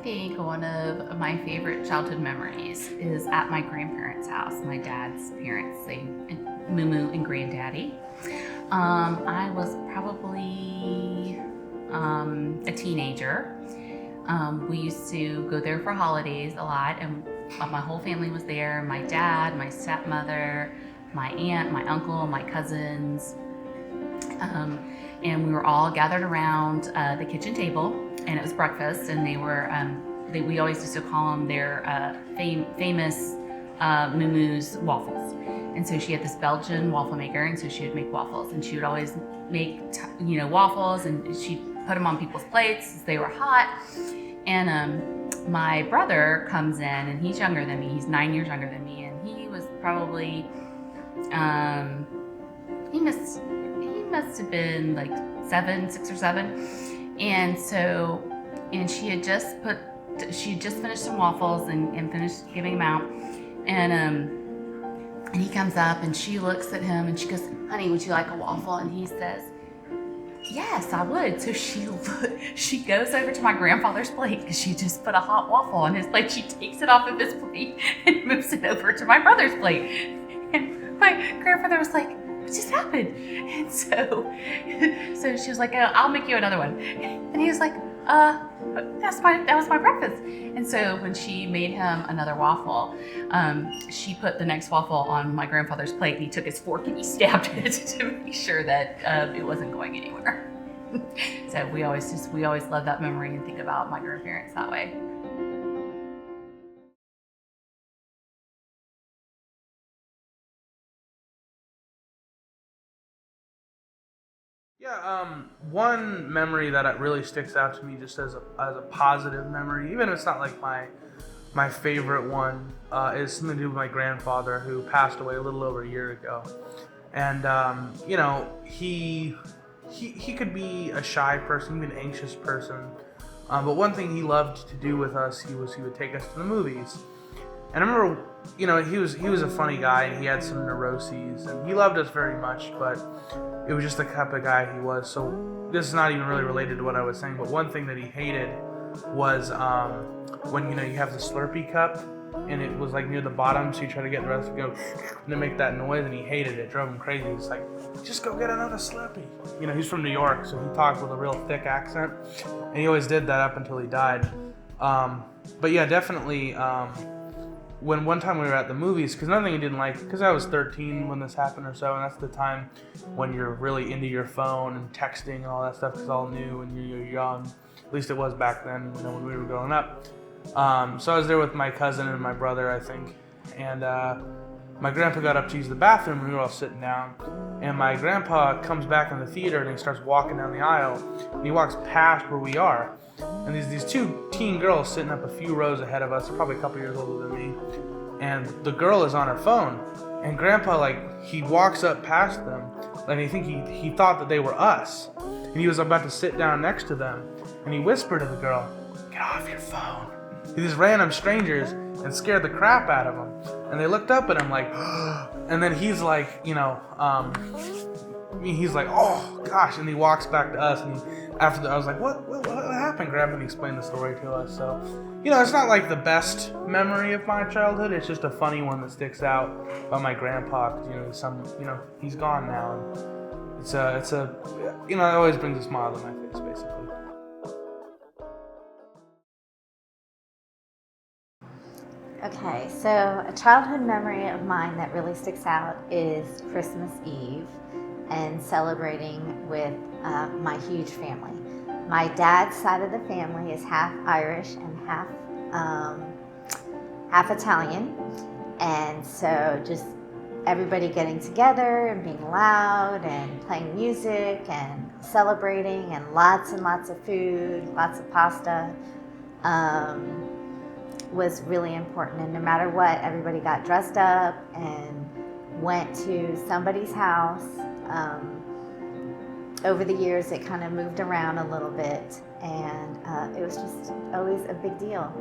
think one of my favorite childhood memories is at my grandparents' house, my dad's parents, Moo and Granddaddy. I was probably a teenager. We used to go there for holidays a lot, and my whole family was there. My dad, my stepmother, my aunt, my uncle, my cousins. And we were all gathered around the kitchen table, and it was breakfast, and we always used to call them their famous Moomoo's waffles. And so she had this Belgian waffle maker, and so she would make waffles, and she would always make waffles, and she'd put them on people's plates as they were hot. And my brother comes in, and he's younger than me. He's 9 years younger than me, and he was probably he must have been like 6 or 7. And she had just finished some waffles and finished giving them out. And he comes up and she looks at him and she goes, "Honey, would you like a waffle?" And he says, "Yes, I would." So she goes over to my grandfather's plate because she just put a hot waffle on his plate. She takes it off of his plate and moves it over to my brother's plate. And my grandfather was like, "What just happened?" And so she was like, "I'll make you another one." And he was like, that was my breakfast." And so when she made him another waffle, she put the next waffle on my grandfather's plate, and he took his fork and he stabbed it to make sure that it wasn't going anywhere. So we always love that memory and think about my grandparents that way. Yeah, one memory that really sticks out to me just as a positive memory, even if it's not like my favorite one, is something to do with my grandfather who passed away a little over a year ago. And he could be a shy person, even an anxious person. But one thing he loved to do with us, he would take us to the movies. And I remember, he was a funny guy, and he had some neuroses, and he loved us very much, but it was just the type of guy he was. So this is not even really related to what I was saying, but one thing that he hated was when you have the Slurpee cup, and it was like near the bottom, so you try to get the rest to go and then make that noise, and he hated it. It drove him crazy. He's like, "Just go get another Slurpee." He's from New York, so he talked with a real thick accent, and he always did that up until he died. But yeah, definitely. When one time we were at the movies, because another thing he didn't like, because I was 13 when this happened or so, and that's the time when you're really into your phone and texting and all that stuff, because it's all new and you're young. At least it was back then, when we were growing up. So I was there with my cousin and my brother, I think, and my grandpa got up to use the bathroom, and we were all sitting down, and my grandpa comes back in the theater, and he starts walking down the aisle, and he walks past where we are. And these two teen girls sitting up a few rows ahead of us, probably a couple years older than me. And the girl is on her phone. And Grandpa, he walks up past them. And I think he thought that they were us. And he was about to sit down next to them. And he whispered to the girl, "Get off your phone." These random strangers, and scared the crap out of them. And they looked up at him like, and then he's like, he's like, "Oh gosh," and he walks back to us, and after that, I was like, what happened, Grandpa? And he explained the story to us. So, it's not like the best memory of my childhood. It's just a funny one that sticks out about my grandpa, because he's gone now, and it always brings a smile to my face, basically. Okay, so a childhood memory of mine that really sticks out is Christmas Eve and celebrating with my huge family. My dad's side of the family is half Irish and half Italian, and so just everybody getting together and being loud and playing music and celebrating, and lots of food, lots of pasta. Was really important, and no matter what, everybody got dressed up and went to somebody's house. Over the years, it kind of moved around a little bit, and it was just always a big deal.